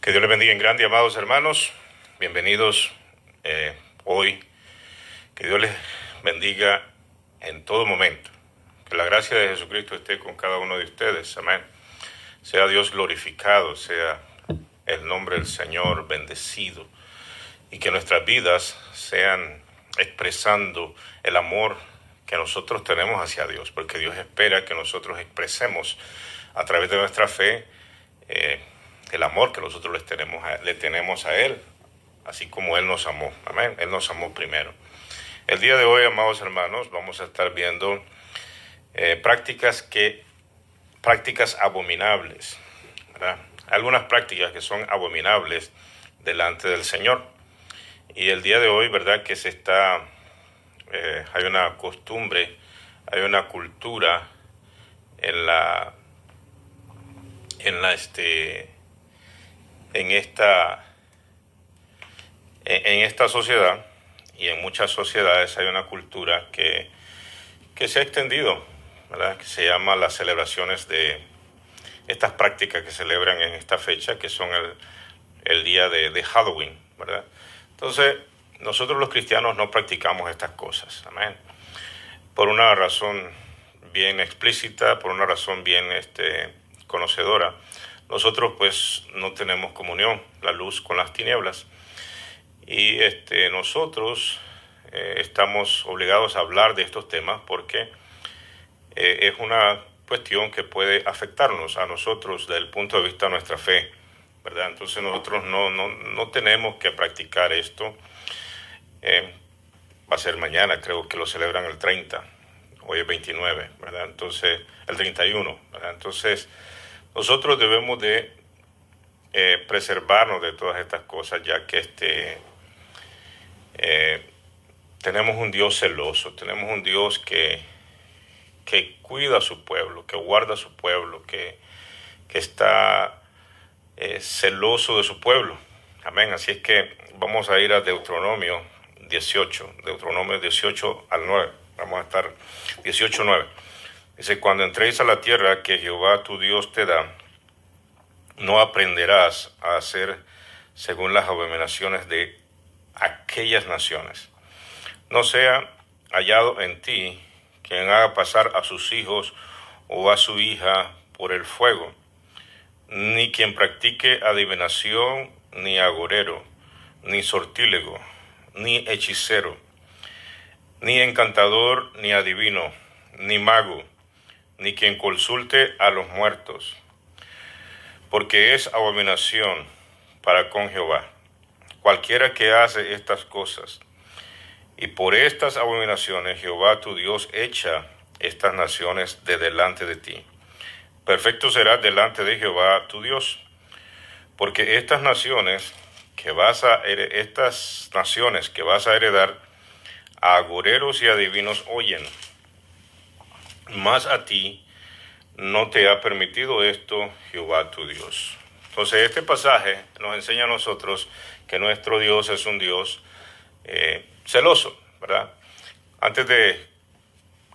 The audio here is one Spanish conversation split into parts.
Que Dios les bendiga en grande, amados hermanos. Bienvenidos hoy. Que Dios les bendiga en todo momento. Que la gracia de Jesucristo esté con cada uno de ustedes. Amén. Sea Dios glorificado, sea el nombre del Señor bendecido. Y que nuestras vidas sean expresando el amor que nosotros tenemos hacia Dios. Porque Dios espera que nosotros expresemos a través de nuestra fe el amor que nosotros le tenemos a Él, así como Él nos amó. Amén. Él nos amó primero. El día de hoy, amados hermanos, vamos a estar viendo prácticas abominables, ¿verdad? Algunas prácticas que son abominables delante del Señor. Y el día de hoy, ¿verdad? Que hay una costumbre, hay una cultura en esta sociedad, y en muchas sociedades hay una cultura que se ha extendido, ¿verdad? Que se llama las celebraciones de estas prácticas que celebran en esta fecha, que son el día de Halloween, ¿verdad? Entonces, nosotros los cristianos no practicamos estas cosas, amén. Por una razón bien explícita, por una razón bien conocedora. Nosotros pues no tenemos comunión, la luz con las tinieblas. Y nosotros estamos obligados a hablar de estos temas porque es una cuestión que puede afectarnos a nosotros desde el punto de vista de nuestra fe, ¿verdad? Entonces nosotros no tenemos que practicar esto. Va a ser mañana, creo que lo celebran el 30, hoy es 29, ¿verdad? Entonces, el 31, ¿verdad? Entonces, nosotros debemos de preservarnos de todas estas cosas, ya que tenemos un Dios celoso, tenemos un Dios que cuida a su pueblo, que guarda a su pueblo, que está celoso de su pueblo. Amén. Así es que vamos a ir a Deuteronomio 18 al 9. Vamos a estar 18:9. Dice: cuando entréis a la tierra que Jehová tu Dios te da, no aprenderás a hacer según las abominaciones de aquellas naciones. No sea hallado en ti quien haga pasar a sus hijos o a su hija por el fuego, ni quien practique adivinación, ni agorero, ni sortílego, ni hechicero, ni encantador, ni adivino, ni mago, ni quien consulte a los muertos, porque es abominación para con Jehová cualquiera que hace estas cosas. Y por estas abominaciones Jehová tu Dios echa estas naciones de delante de ti. Perfecto serás delante de Jehová tu Dios, porque estas naciones que vas a heredar, a agoreros y adivinos oyen, mas a ti no te ha permitido esto Jehová tu Dios. Entonces este pasaje nos enseña a nosotros que nuestro Dios es un Dios celoso, ¿verdad? Antes de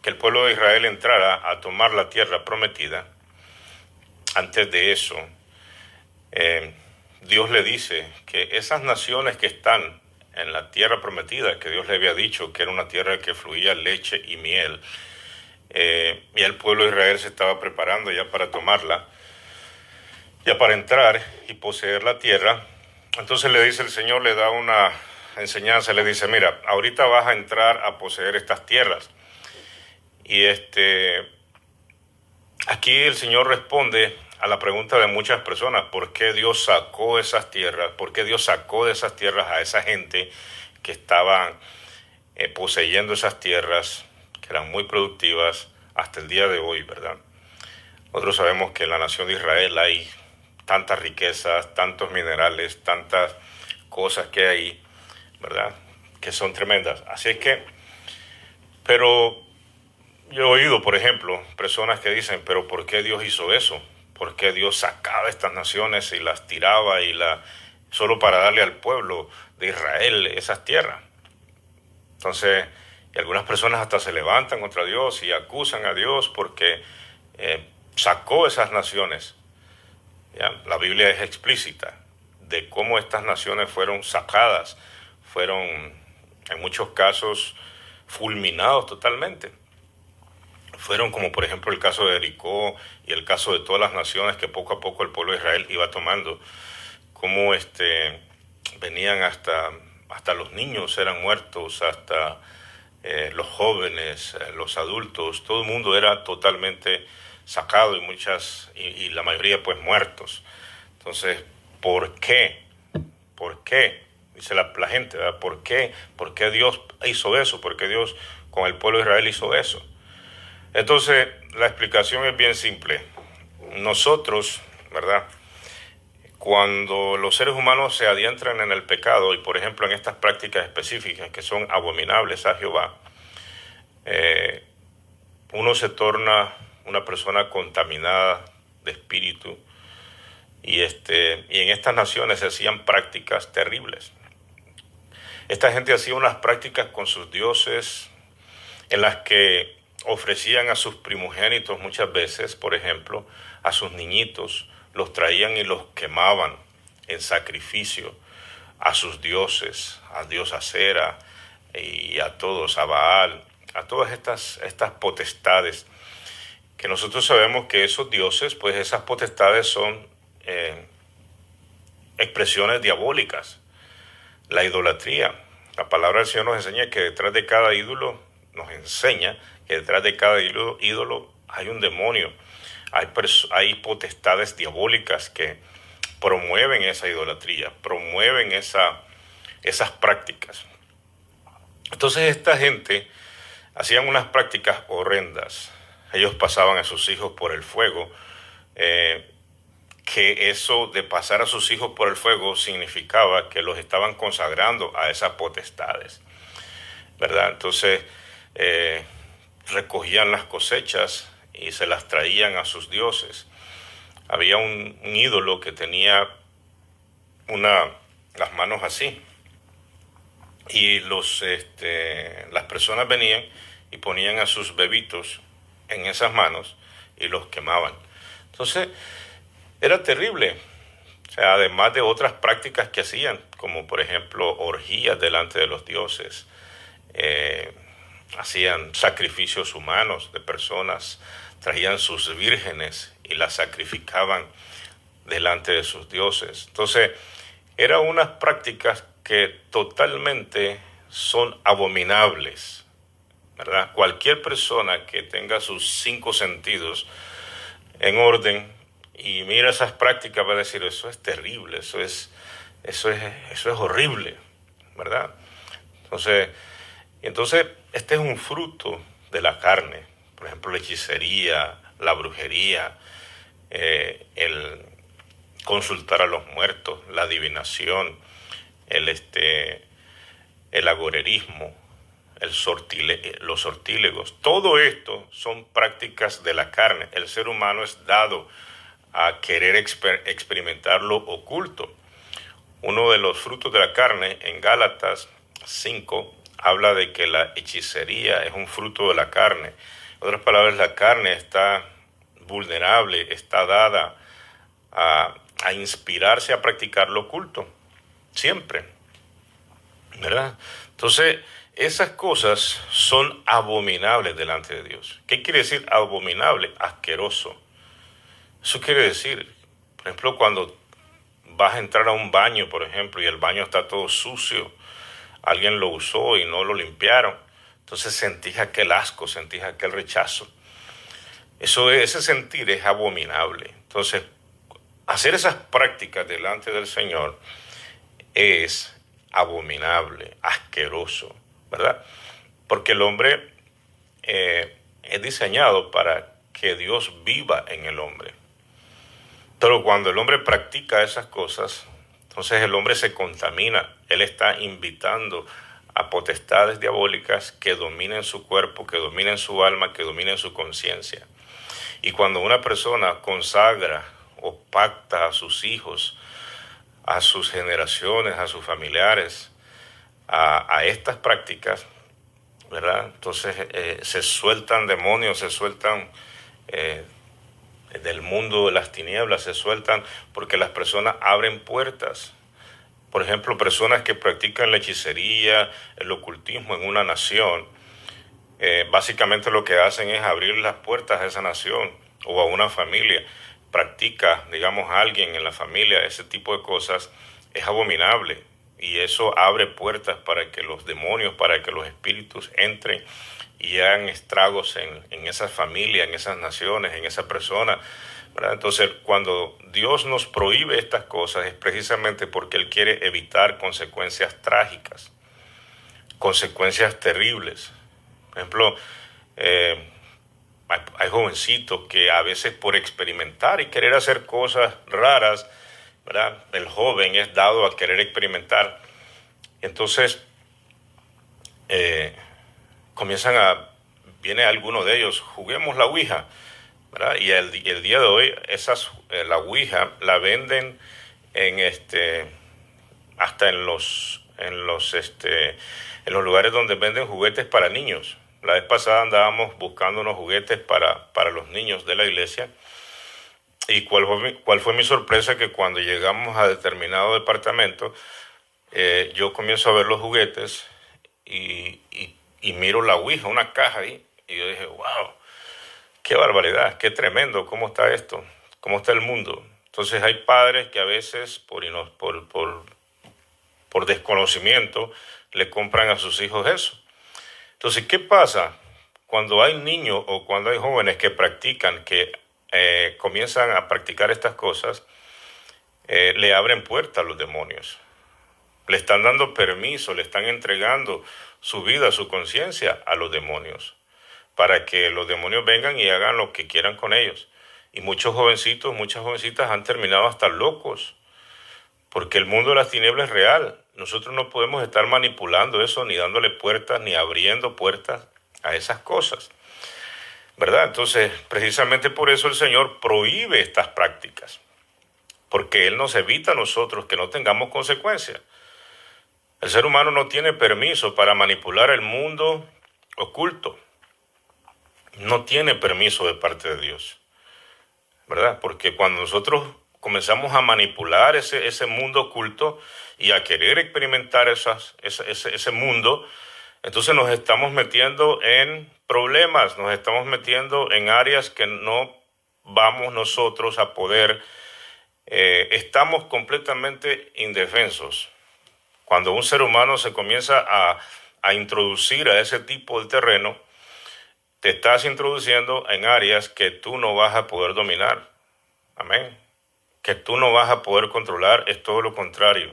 que el pueblo de Israel entrara a tomar la tierra prometida, antes de eso, Dios le dice que esas naciones que están en la tierra prometida, que Dios le había dicho que era una tierra que fluía leche y miel, y el pueblo de Israel se estaba preparando ya para tomarla, ya para entrar y poseer la tierra. Entonces le dice el Señor, le da una enseñanza, le dice: mira, ahorita vas a entrar a poseer estas tierras. Y aquí el Señor responde a la pregunta de muchas personas: ¿por qué Dios sacó esas tierras? ¿Por qué Dios sacó de esas tierras a esa gente que estaban poseyendo esas tierras, que eran muy productivas hasta el día de hoy, ¿verdad? Nosotros sabemos que en la nación de Israel hay tantas riquezas, tantos minerales, tantas cosas que hay, ¿verdad?, que son tremendas. Así es que, pero yo he oído, por ejemplo, personas que dicen: pero ¿por qué Dios hizo eso? ¿Por qué Dios sacaba estas naciones y las tiraba solo para darle al pueblo de Israel esas tierras? Entonces, y algunas personas hasta se levantan contra Dios y acusan a Dios porque sacó esas naciones. ¿Ya? La Biblia es explícita. de cómo estas naciones fueron sacadas, fueron en muchos casos fulminados totalmente. Fueron como por ejemplo el caso de Jericó y el caso de todas las naciones que poco a poco el pueblo de Israel iba tomando, como venían hasta los niños eran muertos, hasta los jóvenes, los adultos, todo el mundo era totalmente sacado y la mayoría pues muertos. Entonces, ¿por qué? ¿Por qué? Dice la gente, ¿verdad? ¿Por qué? ¿Por qué Dios hizo eso? ¿Por qué Dios con el pueblo de Israel hizo eso? Entonces, la explicación es bien simple. Nosotros, ¿verdad? Cuando los seres humanos se adientran en el pecado y, por ejemplo, en estas prácticas específicas que son abominables a Jehová, uno se torna una persona contaminada de espíritu y en estas naciones se hacían prácticas terribles. Esta gente hacía unas prácticas con sus dioses en las que ofrecían a sus primogénitos muchas veces, por ejemplo, a sus niñitos, los traían y los quemaban en sacrificio a sus dioses, a Dios Acera y a todos, a Baal, a todas estas potestades, que nosotros sabemos que esos dioses, pues esas potestades son expresiones diabólicas. La idolatría, la palabra del Señor nos enseña que detrás de cada ídolo, hay un demonio, hay potestades diabólicas que promueven esa idolatría, promueven esas prácticas. Entonces esta gente hacían unas prácticas horrendas. Ellos pasaban a sus hijos por el fuego, que eso de pasar a sus hijos por el fuego significaba que los estaban consagrando a esas potestades, ¿verdad? Entonces recogían las cosechas y se las traían a sus dioses. Había un ídolo que tenía las manos así, y las personas venían y ponían a sus bebitos en esas manos y los quemaban. Entonces era terrible. O sea, además de otras prácticas que hacían, como por ejemplo orgías delante de los dioses, hacían sacrificios humanos de personas, traían sus vírgenes y las sacrificaban delante de sus dioses. Entonces, eran unas prácticas que totalmente son abominables, ¿verdad? Cualquier persona que tenga sus 5 sentidos en orden y mira esas prácticas va a decir, eso es terrible, eso es horrible, ¿verdad? Entonces, este es un fruto de la carne. Por ejemplo, la hechicería, la brujería, el consultar a los muertos, la adivinación, el agorerismo, los sortílegos. Todo esto son prácticas de la carne. El ser humano es dado a querer experimentar lo oculto. Uno de los frutos de la carne en Gálatas 5 habla de que la hechicería es un fruto de la carne. En otras palabras, la carne está vulnerable, está dada a inspirarse a practicar lo oculto, siempre, ¿verdad? Entonces, esas cosas son abominables delante de Dios. ¿Qué quiere decir abominable? Asqueroso. Eso quiere decir, por ejemplo, cuando vas a entrar a un baño, por ejemplo, y el baño está todo sucio, alguien lo usó y no lo limpiaron, entonces sentís aquel asco, sentís aquel rechazo. Ese sentir es abominable. Entonces, hacer esas prácticas delante del Señor es abominable, asqueroso, ¿verdad? Porque el hombre es diseñado para que Dios viva en el hombre. Pero cuando el hombre practica esas cosas, entonces el hombre se contamina. Él está invitando a potestades diabólicas que dominen su cuerpo, que dominen su alma, que dominen su conciencia. Y cuando una persona consagra o pacta a sus hijos, a sus generaciones, a sus familiares, a estas prácticas, ¿verdad? Entonces se sueltan demonios, se sueltan del mundo de las tinieblas, se sueltan porque las personas abren puertas por ejemplo, personas que practican la hechicería, el ocultismo en una nación, básicamente lo que hacen es abrir las puertas a esa nación o a una familia. Practica, digamos, alguien en la familia ese tipo de cosas, es abominable. Y eso abre puertas para que los demonios, para que los espíritus entren y hagan estragos en esa familia, en esas naciones, en esa persona, ¿verdad? Entonces, cuando Dios nos prohíbe estas cosas es precisamente porque Él quiere evitar consecuencias trágicas, consecuencias terribles. Por ejemplo, eh, hay jovencitos que a veces por experimentar y querer hacer cosas raras, ¿verdad? El joven es dado a querer experimentar. Entonces, eh, comienzan viene alguno de ellos, juguemos la Ouija, ¿verdad? Y el día de hoy, la Ouija la venden en hasta en los lugares donde venden juguetes para niños. La vez pasada andábamos buscando unos juguetes para los niños de la iglesia. ¿Y cuál fue mi sorpresa? Que cuando llegamos a determinado departamento, yo comienzo a ver los juguetes y miro la Ouija, una caja ahí. Y yo dije, wow, qué barbaridad, qué tremendo, cómo está esto, cómo está el mundo. Entonces hay padres que a veces por desconocimiento le compran a sus hijos eso. Entonces, ¿qué pasa cuando hay niños o cuando hay jóvenes que practican, que comienzan a practicar estas cosas? Le abren puertas a los demonios. Le están dando permiso, le están entregando su vida, su conciencia a los demonios, para que los demonios vengan y hagan lo que quieran con ellos. Y muchos jovencitos, muchas jovencitas han terminado hasta locos, porque el mundo de las tinieblas es real. Nosotros no podemos estar manipulando eso, ni dándole puertas, ni abriendo puertas a esas cosas, ¿verdad? Entonces, precisamente por eso el Señor prohíbe estas prácticas, porque Él nos evita a nosotros que no tengamos consecuencias. El ser humano no tiene permiso para manipular el mundo oculto. No tiene permiso de parte de Dios, ¿verdad? Porque cuando nosotros comenzamos a manipular ese mundo oculto y a querer experimentar ese mundo, entonces nos estamos metiendo en problemas, nos estamos metiendo en áreas que no vamos nosotros a poder, estamos completamente indefensos. Cuando un ser humano se comienza a introducir a ese tipo de terreno, te estás introduciendo en áreas que tú no vas a poder dominar. Amén. Que tú no vas a poder controlar, es todo lo contrario.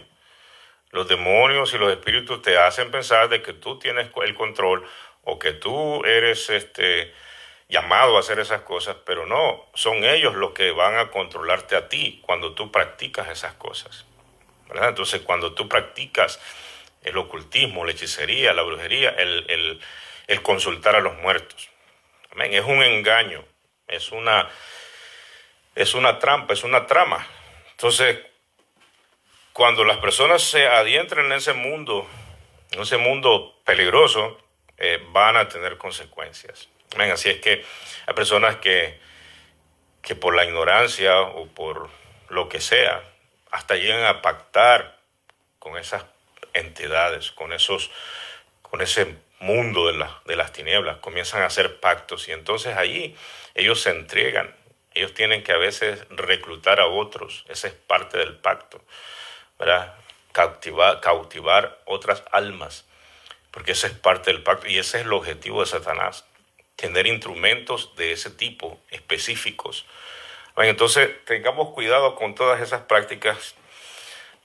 Los demonios y los espíritus te hacen pensar de que tú tienes el control o que tú eres llamado a hacer esas cosas, pero no, son ellos los que van a controlarte a ti cuando tú practicas esas cosas, ¿verdad? Entonces, cuando tú practicas el ocultismo, la hechicería, la brujería, el consultar a los muertos, amén, es un engaño, es una trampa, es una trama. Entonces, cuando las personas se adientran en ese mundo peligroso, van a tener consecuencias. Amén. Así es que hay personas que por la ignorancia o por lo que sea, hasta llegan a pactar con esas entidades, con ese mundo de las tinieblas, comienzan a hacer pactos y entonces allí ellos se entregan. Ellos tienen que a veces reclutar a otros, esa es parte del pacto, ¿verdad? Cautivar otras almas, porque esa es parte del pacto y ese es el objetivo de Satanás, tener instrumentos de ese tipo específicos. Bueno, entonces tengamos cuidado con todas esas prácticas,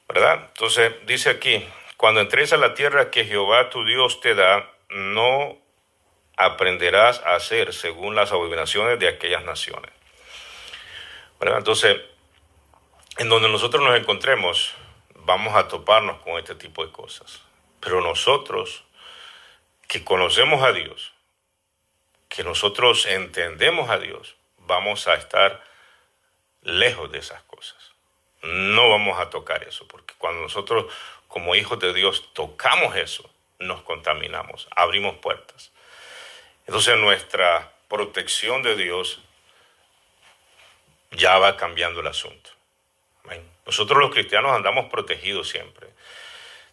¿verdad? Entonces dice aquí, cuando entres a la tierra que Jehová tu Dios te da, no aprenderás a hacer según las abominaciones de aquellas naciones, ¿verdad? Entonces, en donde nosotros nos encontremos, vamos a toparnos con este tipo de cosas. Pero nosotros que conocemos a Dios, que nosotros entendemos a Dios, vamos a estar lejos de esas cosas. No vamos a tocar eso, porque cuando nosotros como hijos de Dios tocamos eso, nos contaminamos, abrimos puertas. Entonces nuestra protección de Dios ya va cambiando el asunto. Amén. Nosotros los cristianos andamos protegidos siempre.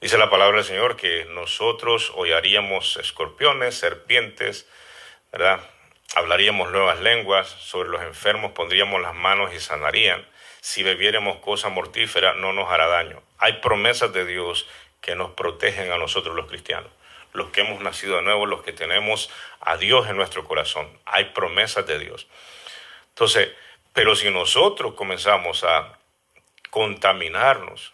Dice la palabra del Señor que nosotros hollaríamos escorpiones, serpientes, ¿verdad? Hablaríamos nuevas lenguas, sobre los enfermos pondríamos las manos y sanarían. Si bebiéramos cosa mortífera no nos hará daño. Hay promesas de Dios que nos protegen a nosotros los cristianos, los que hemos nacido de nuevo, los que tenemos a Dios en nuestro corazón. Hay promesas de Dios. Entonces, pero si nosotros comenzamos a contaminarnos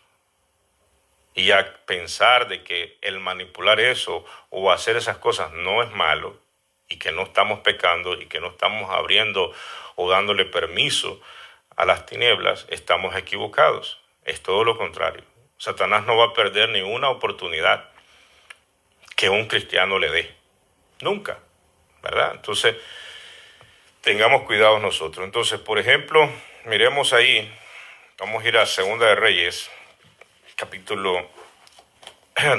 y a pensar de que el manipular eso o hacer esas cosas no es malo y que no estamos pecando y que no estamos abriendo o dándole permiso a las tinieblas, estamos equivocados. Es todo lo contrario. Satanás no va a perder ni una oportunidad que un cristiano le dé. Nunca, ¿verdad? Entonces, tengamos cuidado nosotros. Entonces, por ejemplo, miremos ahí, vamos a ir a Segunda de Reyes, capítulo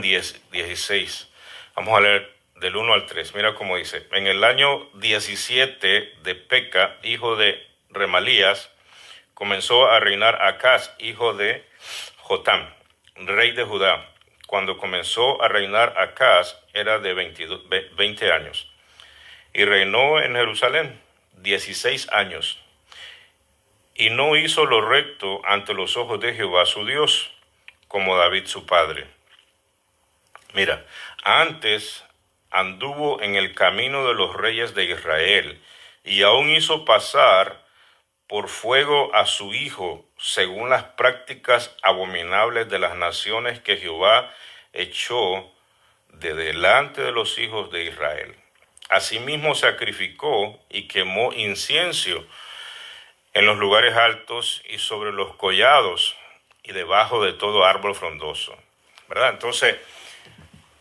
16. Vamos a leer del 1 al 3. Mira cómo dice. En el año 17 de Peca, hijo de Remalías, comenzó a reinar Acaz, hijo de Jotam, rey de Judá. Cuando comenzó a reinar Acaz, era de 20 años. Y reinó en Jerusalén 16 años. Y no hizo lo recto ante los ojos de Jehová su Dios, como David su padre. Mira, antes anduvo en el camino de los reyes de Israel, y aún hizo pasar por fuego a su hijo, según las prácticas abominables de las naciones que Jehová echó de delante de los hijos de Israel. Asimismo sacrificó y quemó incienso en los lugares altos y sobre los collados y debajo de todo árbol frondoso, ¿verdad? Entonces,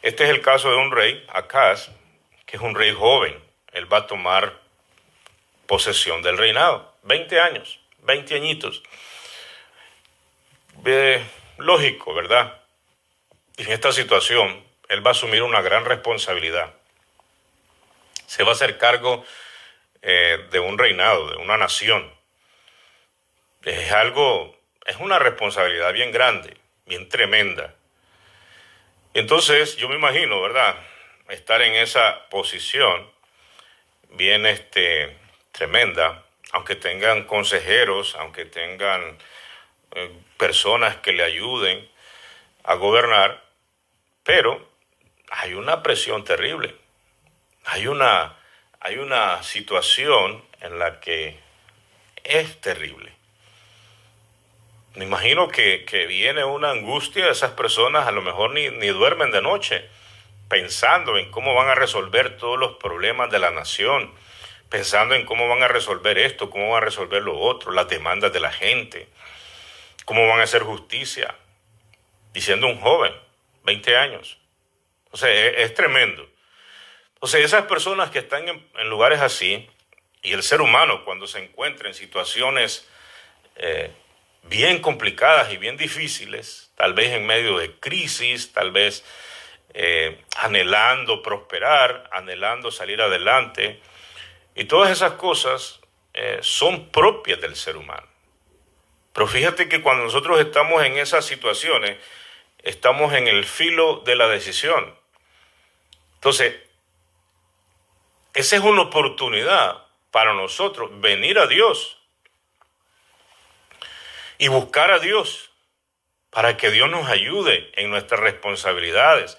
este es el caso de un rey, Acaz, que es un rey joven. Él va a tomar posesión del reinado. 20 años, 20 añitos. Lógico, ¿verdad? Y en esta situación, él va a asumir una gran responsabilidad. Se va a hacer cargo de un reinado, de una nación. Es una responsabilidad bien grande, bien tremenda. Entonces, yo me imagino, ¿verdad? Estar en esa posición bien tremenda, aunque tengan consejeros, aunque tengan personas que le ayuden a gobernar, pero hay una presión terrible. Hay una situación en la que es terrible. Me imagino que viene una angustia, esas personas a lo mejor ni duermen de noche, pensando en cómo van a resolver todos los problemas de la nación, pensando en cómo van a resolver esto, cómo van a resolver lo otro, las demandas de la gente, cómo van a hacer justicia, diciendo un joven, 20 años. O sea, es tremendo. O sea, esas personas que están en lugares así, y el ser humano cuando se encuentra en situaciones bien complicadas y bien difíciles, tal vez en medio de crisis, tal vez anhelando prosperar, anhelando salir adelante, y todas esas cosas son propias del ser humano. Pero fíjate que cuando nosotros estamos en esas situaciones, estamos en el filo de la decisión. Entonces, esa es una oportunidad para nosotros venir a Dios y buscar a Dios para que Dios nos ayude en nuestras responsabilidades,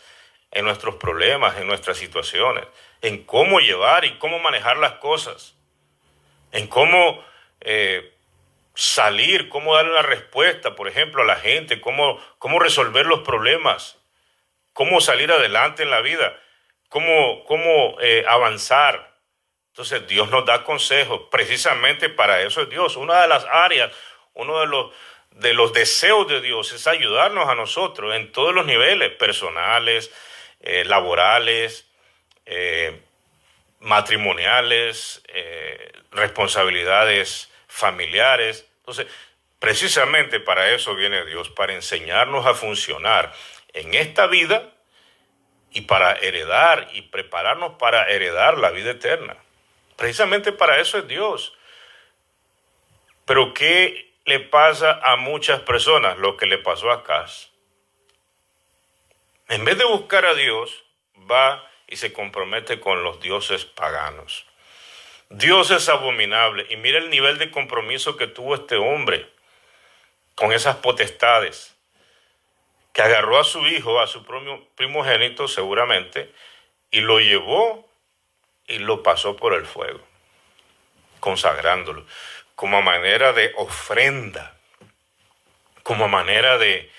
en nuestros problemas, en nuestras situaciones, en cómo llevar y cómo manejar las cosas, en cómo salir, cómo dar una respuesta, por ejemplo, a la gente, cómo resolver los problemas, cómo salir adelante en la vida, cómo avanzar. Entonces Dios nos da consejos, precisamente para eso es Dios. Una de las áreas, uno de los deseos de Dios es ayudarnos a nosotros en todos los niveles, personales, laborales, matrimoniales, responsabilidades familiares. Entonces, precisamente para eso viene Dios, para enseñarnos a funcionar en esta vida y para heredar y prepararnos para heredar la vida eterna. Precisamente para eso es Dios. Pero ¿qué le pasa a muchas personas lo que le pasó a Acaz. En vez de buscar a Dios, va y se compromete con los dioses paganos. Dios es abominable. Y mira el nivel de compromiso que tuvo este hombre con esas potestades, que agarró a su hijo, a su primogénito seguramente, y lo llevó y lo pasó por el fuego, consagrándolo, como manera de ofrenda, como manera de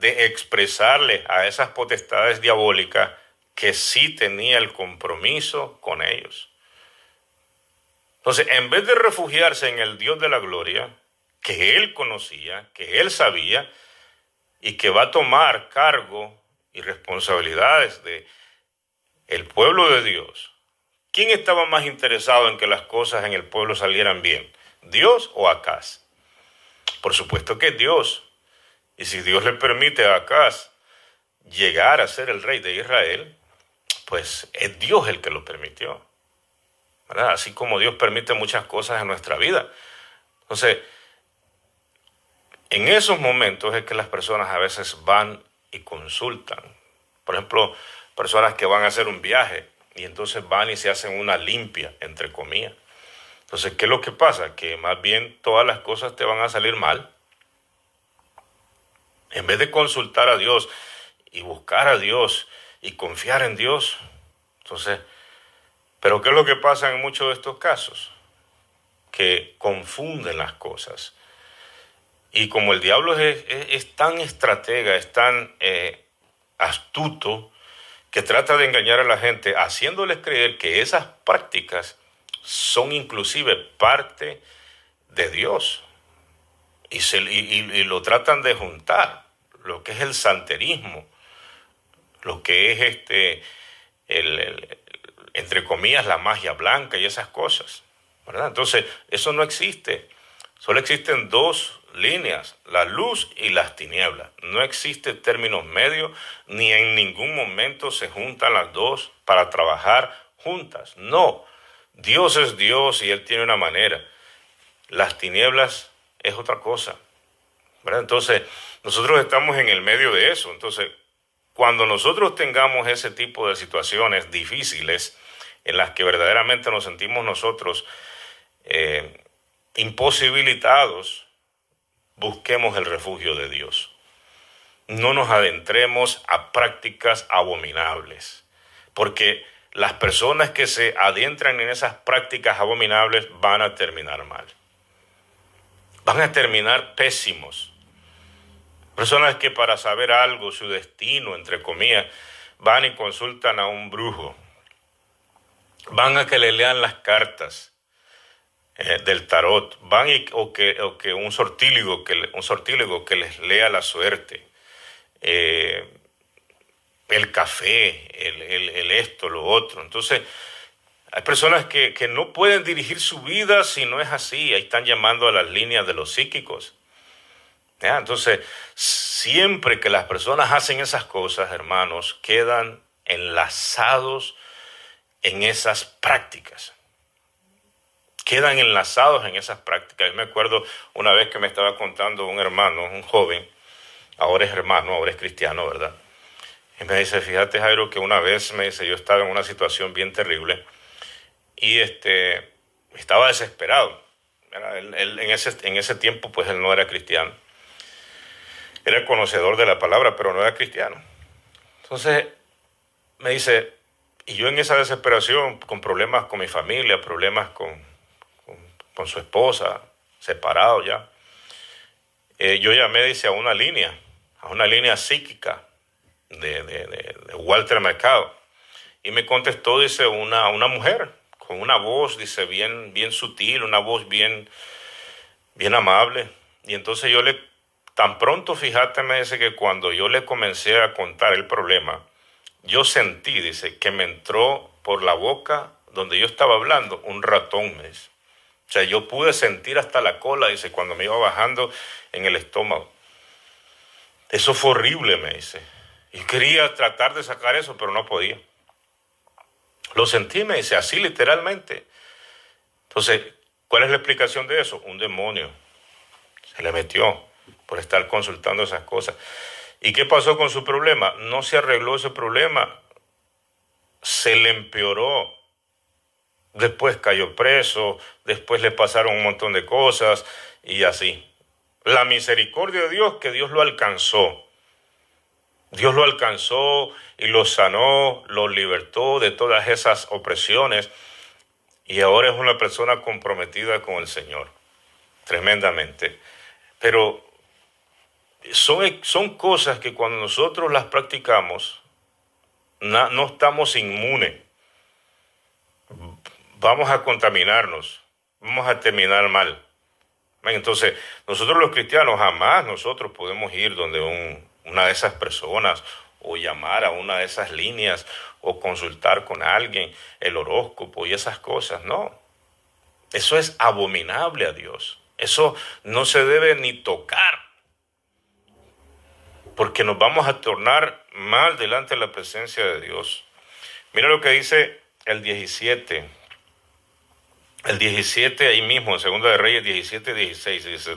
expresarle a esas potestades diabólicas que sí tenía el compromiso con ellos. Entonces, en vez de refugiarse en el Dios de la gloria, que él conocía, que él sabía, y que va a tomar cargo y responsabilidades de el pueblo de Dios, ¿quién estaba más interesado en que las cosas en el pueblo salieran bien? ¿Dios o Acaz? Por supuesto que Dios. Y si Dios le permite a Acaz llegar a ser el rey de Israel, pues es Dios el que lo permitió, ¿verdad? Así como Dios permite muchas cosas en nuestra vida. Entonces, en esos momentos es que las personas a veces van y consultan. Por ejemplo, personas que van a hacer un viaje y entonces van y se hacen una limpia, entre comillas. Entonces, ¿qué es lo que pasa? Que más bien todas las cosas te van a salir mal. En vez de consultar a Dios y buscar a Dios y confiar en Dios. Entonces, ¿pero qué es lo que pasa en muchos de estos casos? Que confunden las cosas. Y como el diablo es tan estratega, es tan astuto, que trata de engañar a la gente, haciéndoles creer que esas prácticas son inclusive parte de Dios. Y lo tratan de juntar, lo que es el santerismo, lo que es entre comillas, la magia blanca y esas cosas, ¿verdad? Entonces, eso no existe. Solo existen dos líneas, la luz y las tinieblas. No existe términos medios, ni en ningún momento se juntan las dos para trabajar juntas. No, Dios es Dios y Él tiene una manera. Las tinieblas es otra cosa, ¿verdad? Entonces, nosotros estamos en el medio de eso. Entonces, cuando nosotros tengamos ese tipo de situaciones difíciles en las que verdaderamente nos sentimos nosotros imposibilitados, busquemos el refugio de Dios. No nos adentremos a prácticas abominables, porque las personas que se adentran en esas prácticas abominables van a terminar mal. Van a terminar pésimos. Personas que para saber algo, su destino, entre comillas, van y consultan a un brujo. Van a que le lean las cartas del tarot. Van o que un sortílego que les lea la suerte. El café, el esto, lo otro. Entonces, hay personas que no pueden dirigir su vida si no es así. Ahí están llamando a las líneas de los psíquicos. ¿Ya? Entonces, siempre que las personas hacen esas cosas, hermanos, quedan enlazados en esas prácticas. Quedan enlazados en esas prácticas. Yo me acuerdo una vez que me estaba contando un hermano, un joven, ahora es hermano, ahora es cristiano, ¿verdad? Y me dice, fíjate, Jairo, que una vez me dice, yo estaba en una situación bien terrible y estaba desesperado. Él en ese tiempo, pues él no era cristiano. Era conocedor de la palabra, pero no era cristiano. Entonces me dice, y yo en esa desesperación, con problemas con mi familia, problemas con su esposa, separado ya, yo llamé, dice, a una línea psíquica de Walter Mercado. Y me contestó, dice, una mujer con una voz, dice, bien sutil, una voz bien amable. Y entonces tan pronto, fíjate, me dice que cuando yo le comencé a contar el problema, yo sentí, dice, que me entró por la boca donde yo estaba hablando un ratón, me dice. O sea, yo pude sentir hasta la cola, dice, cuando me iba bajando en el estómago. Eso fue horrible, me dice. Y quería tratar de sacar eso, pero no podía. Lo sentí, me dice, así literalmente. Entonces, ¿cuál es la explicación de eso? Un demonio. Se le metió por estar consultando esas cosas. ¿Y qué pasó con su problema? No se arregló ese problema, se le empeoró. Después cayó preso, después le pasaron un montón de cosas y así. La misericordia de Dios, que Dios lo alcanzó. Dios lo alcanzó y lo sanó, lo libertó de todas esas opresiones y ahora es una persona comprometida con el Señor, tremendamente. Pero son cosas que cuando nosotros las practicamos, no estamos inmunes. Vamos a contaminarnos, vamos a terminar mal. Entonces, nosotros los cristianos jamás nosotros podemos ir donde una de esas personas o llamar a una de esas líneas o consultar con alguien el horóscopo y esas cosas. No, eso es abominable a Dios. Eso no se debe ni tocar, porque nos vamos a tornar mal delante de la presencia de Dios. Mira lo que dice el 17. El 17 ahí mismo, en Segunda de Reyes 17, 16, dice,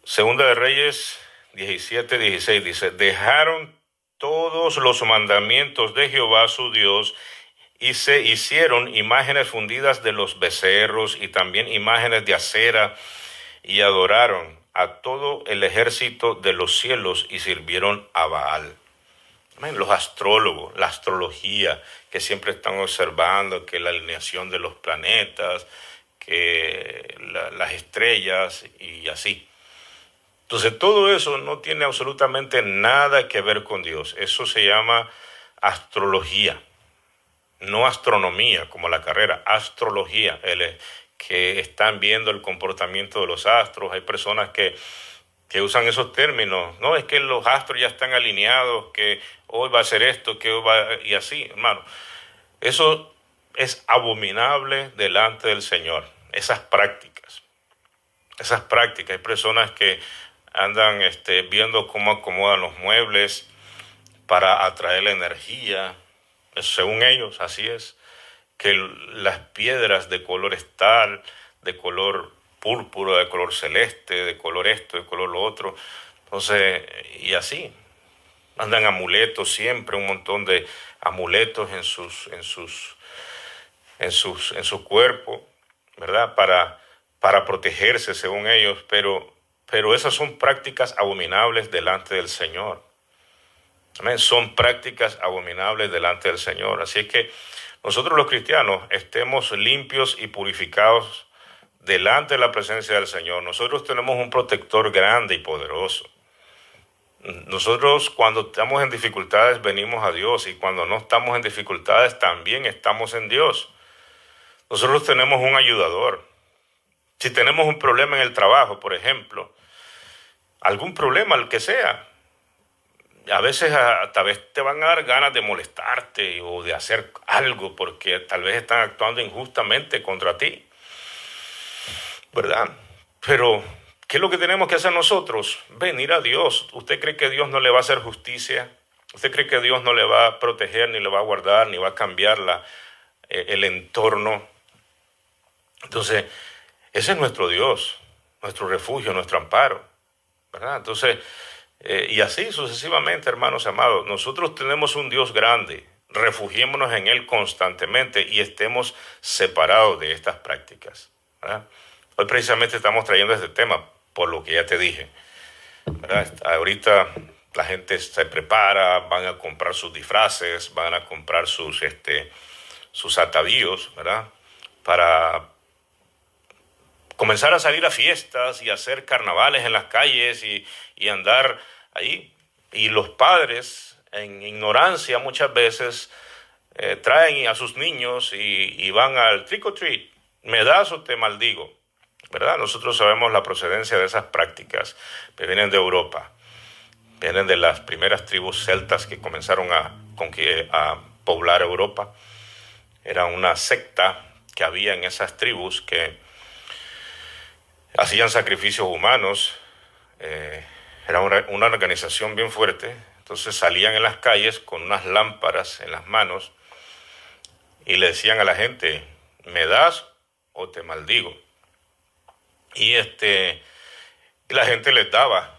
Segunda de Reyes 17, 16, dice, dejaron todos los mandamientos de Jehová su Dios y se hicieron imágenes fundidas de los becerros y también imágenes de acera y adoraron a todo el ejército de los cielos y sirvieron a Baal. Los astrólogos, la astrología, que siempre están observando que la alineación de los planetas, que las estrellas y así. Entonces todo eso no tiene absolutamente nada que ver con Dios. Eso se llama astrología, no astronomía como la carrera, astrología, que están viendo el comportamiento de los astros. Hay personas que usan esos términos. No, es que los astros ya están alineados, que hoy va a ser esto, que hoy va y así, hermano. Eso es abominable delante del Señor, esas prácticas. Esas prácticas. Hay personas que andan viendo cómo acomodan los muebles para atraer la energía. Según ellos, así es. Que las piedras de color tal, de color púrpura, de color celeste, de color esto, de color lo otro. Entonces, y así. Andan amuletos siempre, un montón de amuletos en su cuerpo, ¿verdad? Para protegerse, según ellos, pero esas son prácticas abominables delante del Señor. Amén. Son prácticas abominables delante del Señor. Así es que nosotros los cristianos estemos limpios y purificados delante de la presencia del Señor. Nosotros tenemos un protector grande y poderoso. Nosotros cuando estamos en dificultades venimos a Dios y cuando no estamos en dificultades también estamos en Dios. Nosotros tenemos un ayudador. Si tenemos un problema en el trabajo, por ejemplo, algún problema, el que sea, a veces tal vez te van a dar ganas de molestarte o de hacer algo porque tal vez están actuando injustamente contra ti, ¿verdad? Pero ¿qué es lo que tenemos que hacer nosotros? Venir a Dios. ¿Usted cree que Dios no le va a hacer justicia? ¿Usted cree que Dios no le va a proteger, ni le va a guardar, ni va a cambiar el entorno? Entonces, ese es nuestro Dios, nuestro refugio, nuestro amparo, ¿verdad? Entonces, y así sucesivamente, hermanos amados, nosotros tenemos un Dios grande. Refugiémonos en Él constantemente y estemos separados de estas prácticas, ¿verdad? Hoy precisamente estamos trayendo este tema por lo que ya te dije, ¿verdad? Ahorita la gente se prepara, van a comprar sus disfraces, van a comprar sus atavíos, ¿verdad? Para comenzar a salir a fiestas y hacer carnavales en las calles y andar ahí. Y los padres, en ignorancia muchas veces, traen a sus niños y van al trick or treat. ¿Me das o te maldigo? ¿Verdad? Nosotros sabemos la procedencia de esas prácticas, que vienen de Europa, vienen de las primeras tribus celtas que comenzaron a poblar Europa. Era una secta que había en esas tribus que hacían sacrificios humanos. Era una organización bien fuerte. Entonces salían en las calles con unas lámparas en las manos y le decían a la gente, ¿me das o te maldigo? y la gente les daba.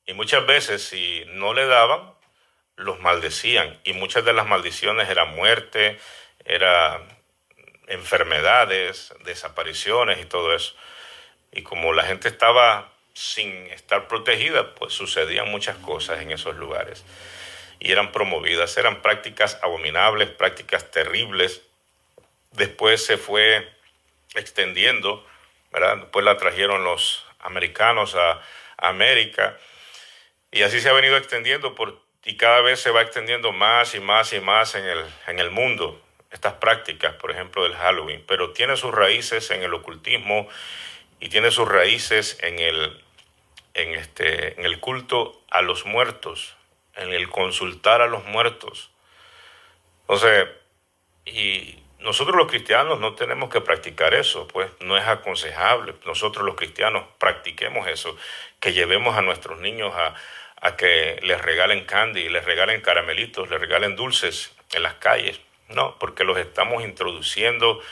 Y muchas veces si no le daban, los maldecían. Y muchas de las maldiciones eran muerte, era enfermedades, desapariciones y todo eso. Y como la gente estaba sin estar protegida, pues sucedían muchas cosas en esos lugares. Y eran promovidas, eran prácticas abominables, prácticas terribles. Después se fue extendiendo, ¿verdad? Después la trajeron los americanos a América y así se ha venido extendiendo y cada vez se va extendiendo más y más y más en el mundo. Estas prácticas, por ejemplo, del Halloween, pero tiene sus raíces en el ocultismo y tiene sus raíces en el culto a los muertos, en el consultar a los muertos. Entonces, y nosotros los cristianos no tenemos que practicar eso, pues no es aconsejable. Nosotros los cristianos practiquemos eso, que llevemos a nuestros niños a que les regalen candy, les regalen caramelitos, les regalen dulces en las calles. No, porque los estamos introduciendo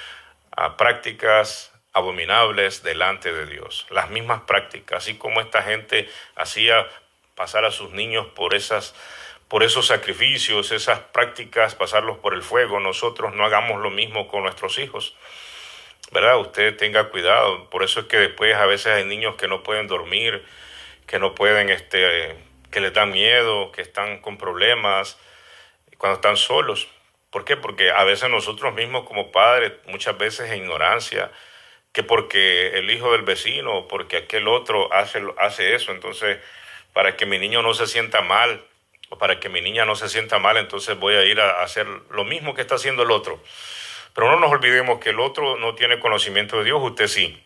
a prácticas abominables delante de Dios. Las mismas prácticas, así como esta gente hacía pasar a sus niños por esos sacrificios, esas prácticas, pasarlos por el fuego, nosotros no hagamos lo mismo con nuestros hijos, ¿verdad? Usted tenga cuidado. Por eso es que después a veces hay niños que no pueden dormir, que no pueden, que les da miedo, que están con problemas cuando están solos. ¿Por qué? Porque a veces nosotros mismos como padres, muchas veces en ignorancia, que porque el hijo del vecino o porque aquel otro hace eso, entonces para que mi niño no se sienta mal o para que mi niña no se sienta mal, entonces voy a ir a hacer lo mismo que está haciendo el otro. Pero no nos olvidemos que el otro no tiene conocimiento de Dios, usted sí,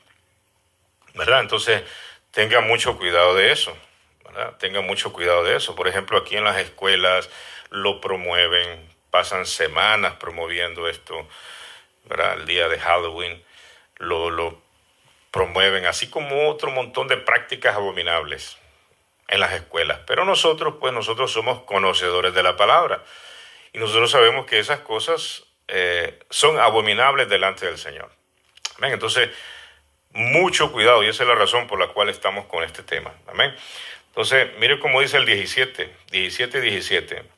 ¿verdad? Entonces tenga mucho cuidado de eso, ¿verdad? Tenga mucho cuidado de eso. Por ejemplo, aquí en las escuelas lo promueven, pasan semanas promoviendo esto, ¿verdad? El día de Halloween lo promueven, así como otro montón de prácticas abominables en las escuelas. Pero nosotros, pues nosotros somos conocedores de la palabra y nosotros sabemos que esas cosas son abominables delante del Señor. Amén. Entonces, mucho cuidado y esa es la razón por la cual estamos con este tema. Amén. Entonces, mire cómo dice el 17.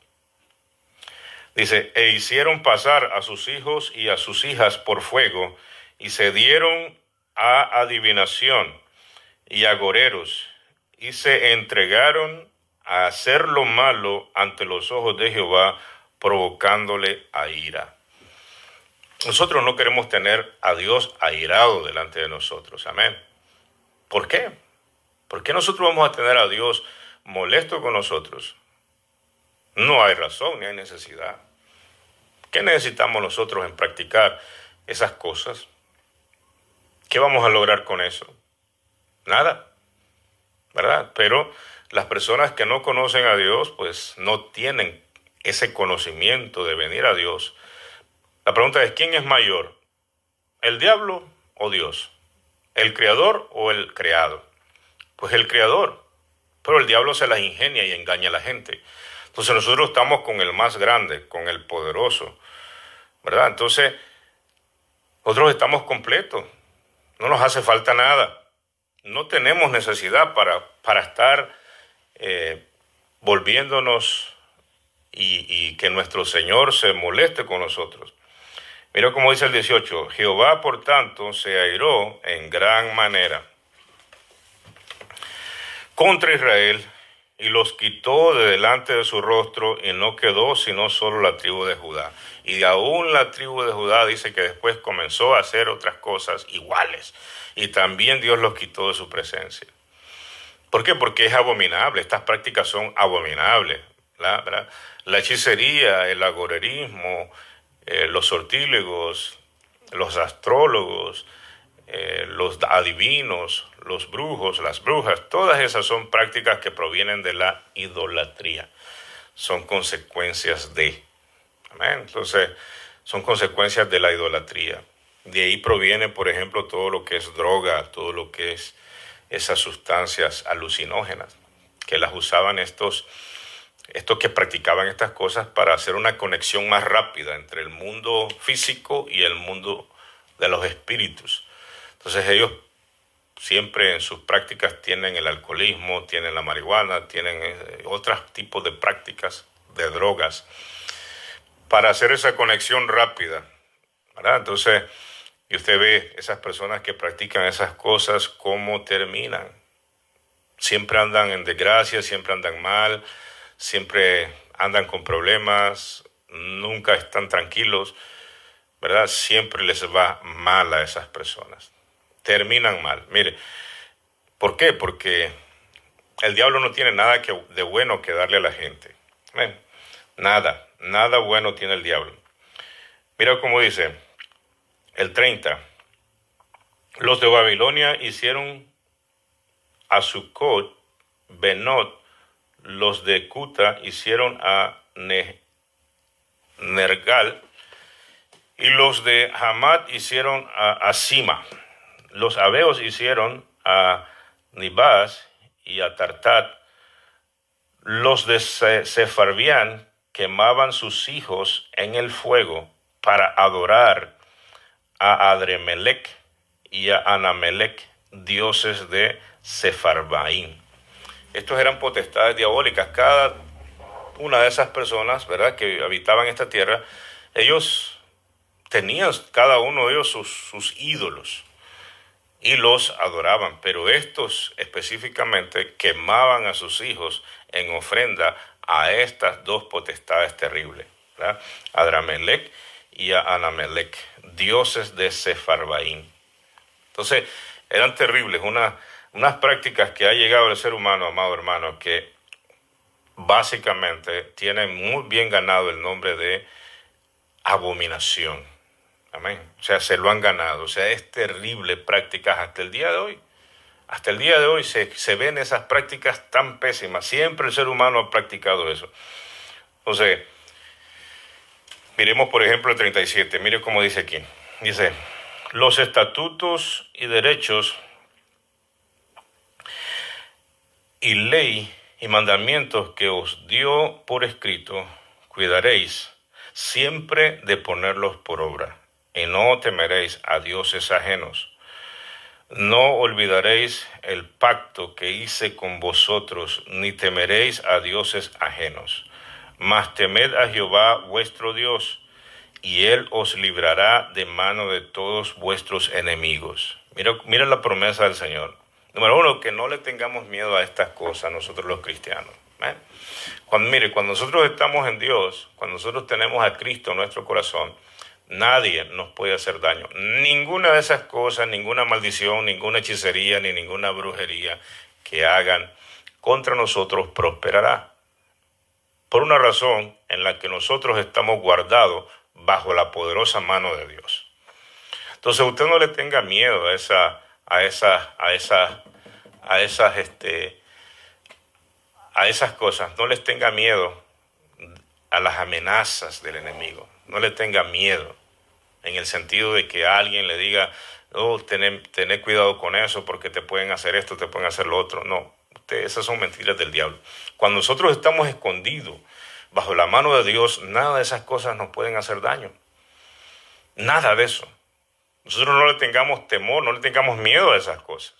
Dice, e hicieron pasar a sus hijos y a sus hijas por fuego y se dieron a adivinación y agoreros y se entregaron a hacer lo malo ante los ojos de Jehová, provocándole a ira. Nosotros no queremos tener a Dios airado delante de nosotros. Amén. ¿Por qué? ¿Por qué nosotros vamos a tener a Dios molesto con nosotros? No hay razón ni hay necesidad. ¿Qué necesitamos nosotros en practicar esas cosas? ¿Qué vamos a lograr con eso? Nada, ¿verdad? Pero las personas que no conocen a Dios, pues no tienen ese conocimiento de venir a Dios. La pregunta es, ¿quién es mayor? ¿El diablo o Dios? ¿El creador o el creado? Pues el creador. Pero el diablo se las ingenia y engaña a la gente. Entonces nosotros estamos con el más grande, con el poderoso, ¿verdad? Entonces nosotros estamos completos. No nos hace falta nada. No tenemos necesidad para estar volviéndonos y que nuestro Señor se moleste con nosotros. Mira cómo dice el 18. Jehová, por tanto, se airó en gran manera contra Israel y los quitó de delante de su rostro y no quedó sino solo la tribu de Judá. Y aún la tribu de Judá dice que después comenzó a hacer otras cosas iguales y también Dios los quitó de su presencia. ¿Por qué? Porque es abominable, estas prácticas son abominables, ¿verdad? La hechicería, el agorerismo, los sortílegos, los astrólogos, los adivinos, los brujos, las brujas, todas esas son prácticas que provienen de la idolatría. Son consecuencias de. Amén. Entonces, son consecuencias de la idolatría. De ahí proviene, por ejemplo, todo lo que es droga, todo lo que es esas sustancias alucinógenas, que las usaban estos que practicaban estas cosas para hacer una conexión más rápida entre el mundo físico y el mundo de los espíritus. Entonces ellos siempre en sus prácticas tienen el alcoholismo, tienen la marihuana, tienen otros tipos de prácticas de drogas para hacer esa conexión rápida, ¿verdad? Entonces, y usted ve esas personas que practican esas cosas, cómo terminan. Siempre andan en desgracia, siempre andan mal, siempre andan con problemas, nunca están tranquilos, ¿verdad? Siempre les va mal a esas personas. Terminan mal. Mire, ¿por qué? Porque el diablo no tiene nada de bueno que darle a la gente. Nada bueno tiene el diablo. Mira cómo dice el 30. Los de Babilonia hicieron a Sucot, Benot, los de Cuta hicieron a Nergal, y los de Hamat hicieron a Sima. Los abeos hicieron a Nibás y a Tartat. Los de Sefarbián quemaban sus hijos en el fuego para adorar a Adremelech y a Anamelech, dioses de Sefarbaín. Estos eran potestades diabólicas. Cada una de esas personas, ¿verdad?, que habitaban esta tierra, ellos tenían cada uno de ellos sus ídolos y los adoraban, pero estos específicamente quemaban a sus hijos en ofrenda a estas dos potestades terribles, ¿verdad? Adramelech y a Anamelech, dioses de Sefarbaín. Entonces, eran terribles, unas prácticas que ha llegado el ser humano, amado hermano, que básicamente tienen muy bien ganado el nombre de abominación. Amén. O sea, se lo han ganado. O sea, es terrible prácticas hasta el día de hoy. Hasta el día de hoy se ven esas prácticas tan pésimas. Siempre el ser humano ha practicado eso. Entonces, miremos por ejemplo el 37. Mire cómo dice aquí. Dice, los estatutos y derechos y ley y mandamientos que os dio por escrito, cuidaréis siempre de ponerlos por obra, y no temeréis a dioses ajenos. No olvidaréis el pacto que hice con vosotros, ni temeréis a dioses ajenos. Mas temed a Jehová vuestro Dios, y él os librará de mano de todos vuestros enemigos. Mira la promesa del Señor. Número uno, que no le tengamos miedo a estas cosas nosotros los cristianos. Cuando nosotros estamos en Dios, cuando nosotros tenemos a Cristo en nuestro corazón, nadie nos puede hacer daño. Ninguna de esas cosas, ninguna maldición, ninguna hechicería, ni ninguna brujería que hagan contra nosotros prosperará. Por una razón en la que nosotros estamos guardados bajo la poderosa mano de Dios. Entonces usted no le tenga miedo a esas cosas. No les tenga miedo a las amenazas del enemigo. No le tenga miedo en el sentido de que alguien le diga, oh, tener cuidado con eso porque te pueden hacer esto, te pueden hacer lo otro. No, esas son mentiras del diablo. Cuando nosotros estamos escondidos bajo la mano de Dios, nada de esas cosas nos pueden hacer daño. Nada de eso. Nosotros no le tengamos temor, no le tengamos miedo a esas cosas.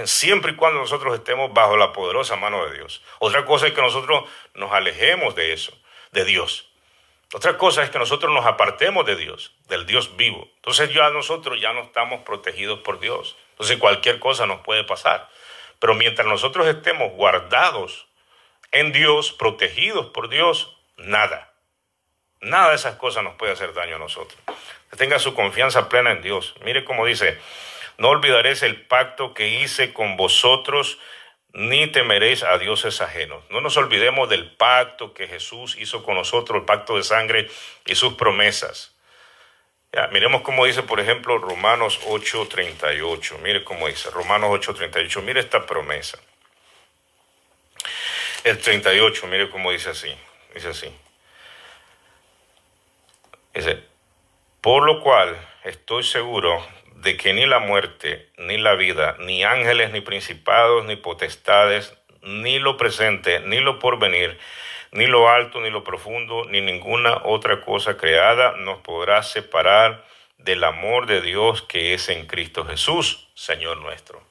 Siempre y cuando nosotros estemos bajo la poderosa mano de Dios. Otra cosa es que nosotros nos alejemos de eso, de Dios. Otra cosa es que nosotros nos apartemos de Dios, del Dios vivo. Entonces nosotros ya no estamos protegidos por Dios. Entonces cualquier cosa nos puede pasar. Pero mientras nosotros estemos guardados en Dios, protegidos por Dios, nada de esas cosas nos puede hacer daño a nosotros. Que tenga su confianza plena en Dios. Mire cómo dice, no olvidaréis el pacto que hice con vosotros, ni temeréis a dioses ajenos. No nos olvidemos del pacto que Jesús hizo con nosotros, el pacto de sangre y sus promesas. Miremos cómo dice, por ejemplo, Romanos 8:38. Mire cómo dice, Romanos 8:38. Mire esta promesa. El 38, mire cómo dice así. Dice así. Dice, por lo cual estoy seguro de que ni la muerte, ni la vida, ni ángeles, ni principados, ni potestades, ni lo presente, ni lo porvenir, ni lo alto, ni lo profundo, ni ninguna otra cosa creada nos podrá separar del amor de Dios que es en Cristo Jesús, Señor nuestro.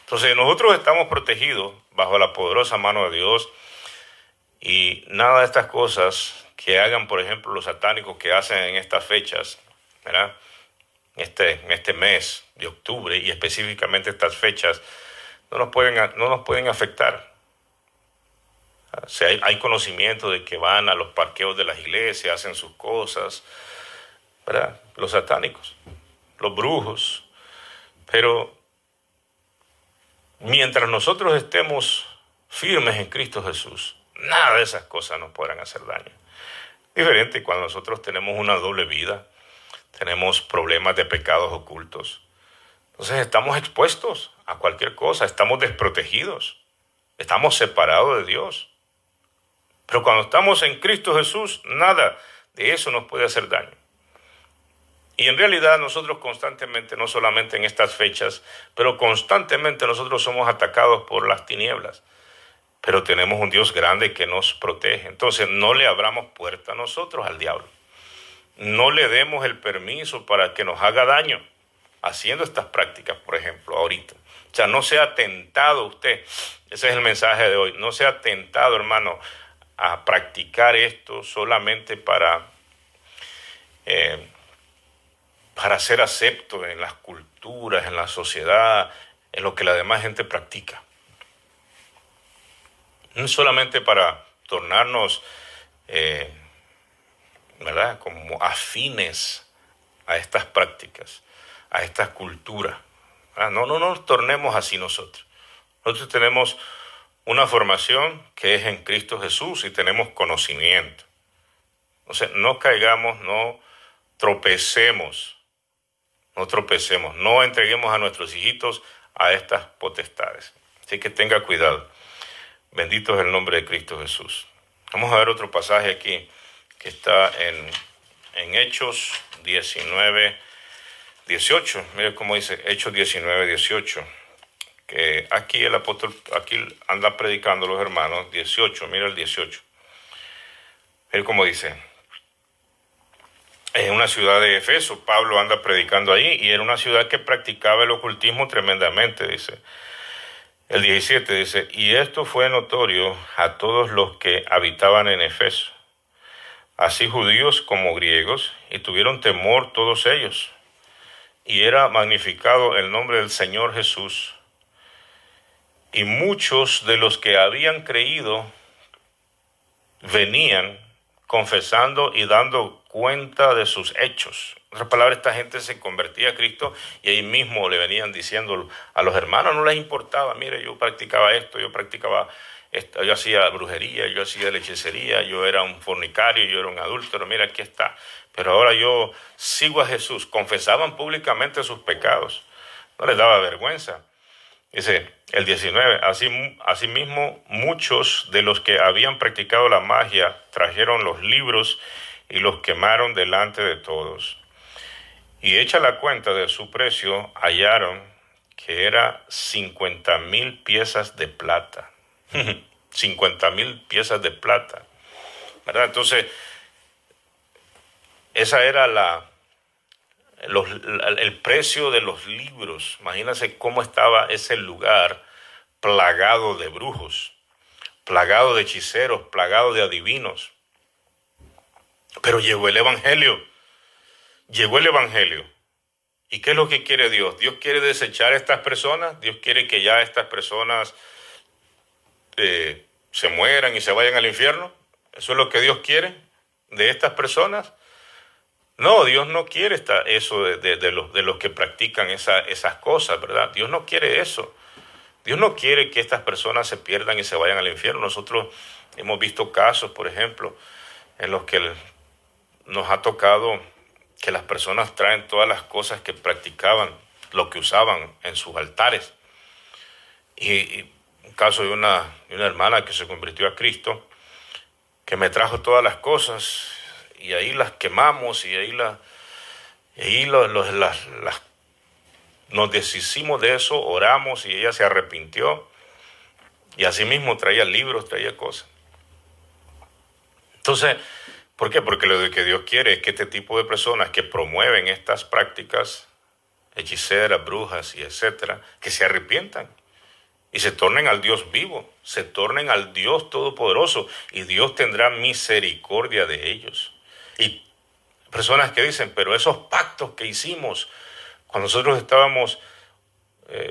Entonces nosotros estamos protegidos bajo la poderosa mano de Dios y nada de estas cosas que hagan, por ejemplo, los satánicos que hacen en estas fechas, ¿verdad? En este mes de octubre y específicamente estas fechas, no nos pueden afectar. O sea, hay conocimiento de que van a los parqueos de las iglesias, hacen sus cosas, ¿verdad? Los satánicos, los brujos. Pero mientras nosotros estemos firmes en Cristo Jesús, nada de esas cosas nos podrán hacer daño. Diferente cuando nosotros tenemos una doble vida, tenemos problemas de pecados ocultos. Entonces estamos expuestos a cualquier cosa, estamos desprotegidos, estamos separados de Dios. Pero cuando estamos en Cristo Jesús, nada de eso nos puede hacer daño. Y en realidad nosotros constantemente, no solamente en estas fechas, pero constantemente nosotros somos atacados por las tinieblas. Pero tenemos un Dios grande que nos protege. Entonces no le abramos puerta a nosotros al diablo. No le demos el permiso para que nos haga daño haciendo estas prácticas, por ejemplo, ahorita. O sea, no sea tentado usted. Ese es el mensaje de hoy. No sea tentado, hermano, a practicar esto solamente para ser acepto en las culturas, en la sociedad, en lo que la demás gente practica. No solamente para tornarnos, ¿verdad?, como afines a estas prácticas, a estas culturas. No nos tornemos así nosotros. Nosotros tenemos una formación que es en Cristo Jesús y tenemos conocimiento. Entonces, no caigamos, no tropecemos, no entreguemos a nuestros hijitos a estas potestades. Así que tenga cuidado. Bendito es el nombre de Cristo Jesús. Vamos a ver otro pasaje aquí que está en Hechos 19, 18. Mire cómo dice Hechos 19, 18. Que aquí el apóstol, aquí anda predicando los hermanos, 18, mira el 18. Mira cómo dice. En una ciudad de Efeso, Pablo anda predicando ahí, y era una ciudad que practicaba el ocultismo tremendamente, dice. El 17 dice, y esto fue notorio a todos los que habitaban en Efeso, así judíos como griegos, y tuvieron temor todos ellos. Y era magnificado el nombre del Señor Jesús. Y muchos de los que habían creído venían confesando y dando cuenta de sus hechos. En otras palabras, esta gente se convertía a Cristo y ahí mismo le venían diciendo a los hermanos, no les importaba, mire, yo practicaba esto, yo practicaba esto, yo hacía brujería, yo hacía hechicería, yo era un fornicario, yo era un adúltero, mira, aquí está. Pero ahora yo sigo a Jesús. Confesaban públicamente sus pecados. No les daba vergüenza. Dice el 19, asimismo muchos de los que habían practicado la magia trajeron los libros y los quemaron delante de todos. Y hecha la cuenta de su precio, hallaron que era 50,000 piezas de plata. 50,000 piezas de plata, ¿verdad? Entonces, esa era el precio de los libros. Imagínense cómo estaba ese lugar plagado de brujos, plagado de hechiceros, plagado de adivinos. Pero llegó el Evangelio. ¿Y qué es lo que quiere Dios? Dios quiere desechar a estas personas. Dios quiere que ya estas personas se mueran y se vayan al infierno. ¿Eso es lo que Dios quiere de estas personas? No, Dios no quiere eso de los que practican esas cosas, ¿verdad? Dios no quiere eso. Dios no quiere que estas personas se pierdan y se vayan al infierno. Nosotros hemos visto casos, por ejemplo, en los que nos ha tocado que las personas traen todas las cosas que practicaban, lo que usaban en sus altares. Y un caso de una hermana que se convirtió a Cristo, que me trajo todas las cosas, y ahí las quemamos, y ahí nos deshicimos de eso, oramos, y ella se arrepintió, y así mismo traía libros, traía cosas. Entonces, ¿Por qué? Porque lo que Dios quiere es que este tipo de personas que promueven estas prácticas, hechiceras, brujas y etcétera, que se arrepientan y se tornen al Dios vivo, se tornen al Dios todopoderoso, y Dios tendrá misericordia de ellos. Y personas que dicen, pero esos pactos que hicimos cuando nosotros estábamos,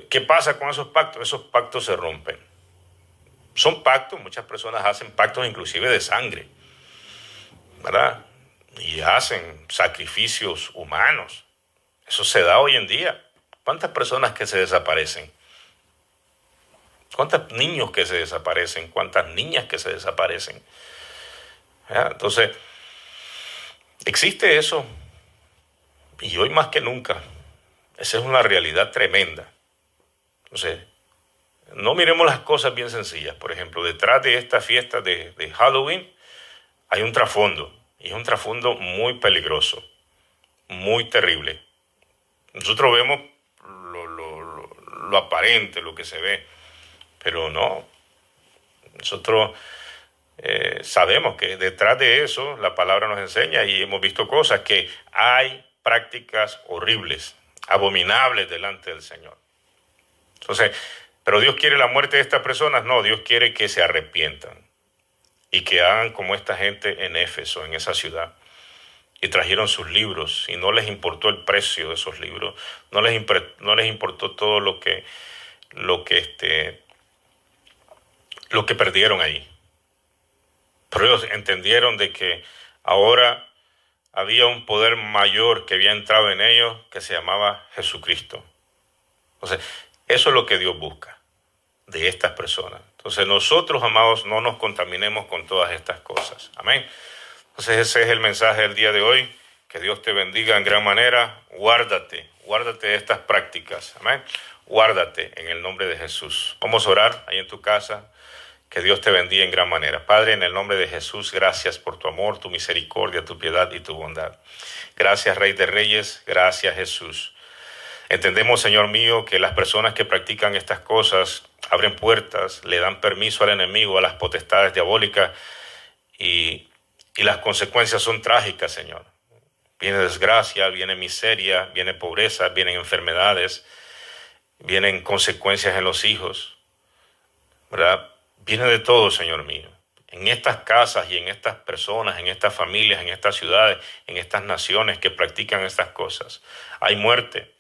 ¿qué pasa con esos pactos? Esos pactos se rompen. Son pactos, muchas personas hacen pactos inclusive de sangre, ¿verdad? Y hacen sacrificios humanos. Eso se da hoy en día. ¿Cuántas personas que se desaparecen? ¿Cuántos niños que se desaparecen? ¿Cuántas niñas que se desaparecen? ¿Ya? Entonces, existe eso. Y hoy más que nunca, esa es una realidad tremenda. Entonces, no miremos las cosas bien sencillas. Por ejemplo, detrás de esta fiesta de Halloween hay un trasfondo. Y es un trasfondo muy peligroso, muy terrible. Nosotros vemos lo aparente, lo que se ve, pero no. Nosotros sabemos que detrás de eso la palabra nos enseña, y hemos visto cosas, que hay prácticas horribles, abominables delante del Señor. Entonces, ¿pero Dios quiere la muerte de estas personas? No, Dios quiere que se arrepientan y que hagan como esta gente en Éfeso, en esa ciudad. Y trajeron sus libros y no les importó el precio de esos libros, no les importó todo lo que perdieron ahí. Pero ellos entendieron de que ahora había un poder mayor que había entrado en ellos, que se llamaba Jesucristo. Entonces, eso es lo que Dios busca de estas personas. Entonces, nosotros, amados, no nos contaminemos con todas estas cosas. Amén. Entonces, ese es el mensaje del día de hoy. Que Dios te bendiga en gran manera. Guárdate de estas prácticas. Amén. Guárdate en el nombre de Jesús. Vamos a orar ahí en tu casa. Que Dios te bendiga en gran manera. Padre, en el nombre de Jesús, gracias por tu amor, tu misericordia, tu piedad y tu bondad. Gracias, Rey de Reyes. Gracias, Jesús. Entendemos, Señor mío, que las personas que practican estas cosas abren puertas, le dan permiso al enemigo, a las potestades diabólicas, y las consecuencias son trágicas, Señor. Viene desgracia, viene miseria, viene pobreza, vienen enfermedades, vienen consecuencias en los hijos, ¿verdad? Viene de todo, Señor mío. En estas casas y en estas personas, en estas familias, en estas ciudades, en estas naciones que practican estas cosas, hay muerte.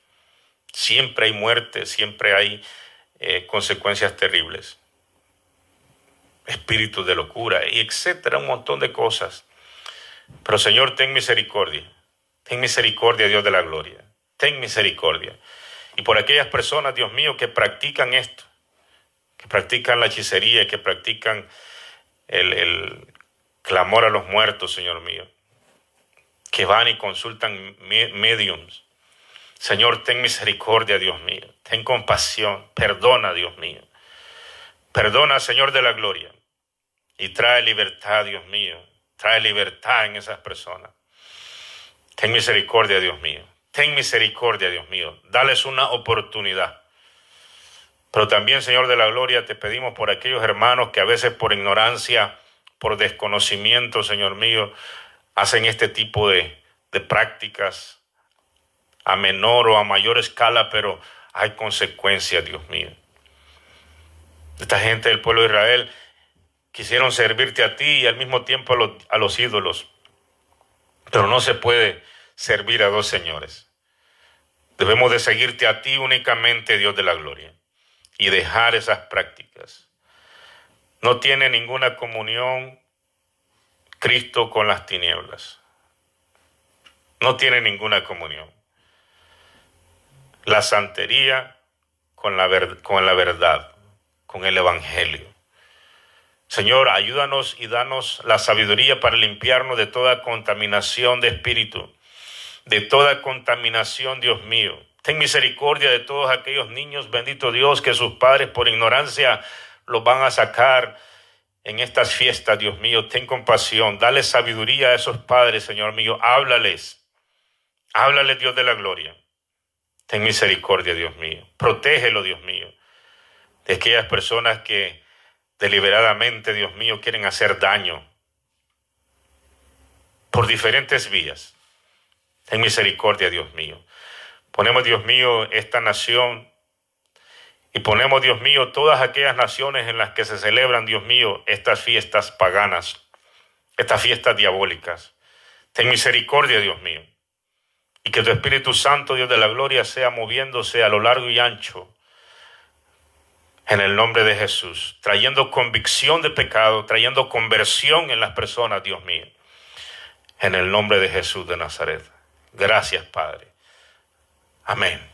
Siempre hay muerte, siempre hay consecuencias terribles. Espíritus de locura, y etcétera, un montón de cosas. Pero, Señor, ten misericordia. Ten misericordia, Dios de la gloria. Ten misericordia. Y por aquellas personas, Dios mío, que practican esto, que practican la hechicería, que practican el clamor a los muertos, Señor mío, que van y consultan mediums. Señor, ten misericordia, Dios mío. Ten compasión. Perdona, Dios mío. Perdona, Señor de la gloria. Y trae libertad, Dios mío. Trae libertad en esas personas. Ten misericordia, Dios mío. Ten misericordia, Dios mío. Dales una oportunidad. Pero también, Señor de la gloria, te pedimos por aquellos hermanos que a veces por ignorancia, por desconocimiento, Señor mío, hacen este tipo de prácticas a menor o a mayor escala, pero hay consecuencias, Dios mío. Esta gente del pueblo de Israel quisieron servirte a ti y al mismo tiempo a los ídolos. Pero no se puede servir a dos señores. Debemos de seguirte a ti únicamente, Dios de la gloria, y dejar esas prácticas. No tiene ninguna comunión Cristo con las tinieblas. No tiene ninguna comunión. La santería con la verdad, con el evangelio. Señor, ayúdanos y danos la sabiduría para limpiarnos de toda contaminación de espíritu, de toda contaminación, Dios mío. Ten misericordia de todos aquellos niños, bendito Dios, que sus padres por ignorancia los van a sacar en estas fiestas, Dios mío. Ten compasión, dale sabiduría a esos padres, Señor mío. Háblales, Dios de la gloria. Ten misericordia, Dios mío. Protégelo, Dios mío, de aquellas personas que deliberadamente, Dios mío, quieren hacer daño. por diferentes vías. Ten misericordia, Dios mío. Ponemos, Dios mío, esta nación y ponemos, Dios mío, todas aquellas naciones en las que se celebran, Dios mío, estas fiestas paganas, estas fiestas diabólicas. Ten misericordia, Dios mío. Y que tu Espíritu Santo, Dios de la gloria, sea moviéndose a lo largo y ancho en el nombre de Jesús, trayendo convicción de pecado, trayendo conversión en las personas, Dios mío, en el nombre de Jesús de Nazaret. Gracias, Padre. Amén.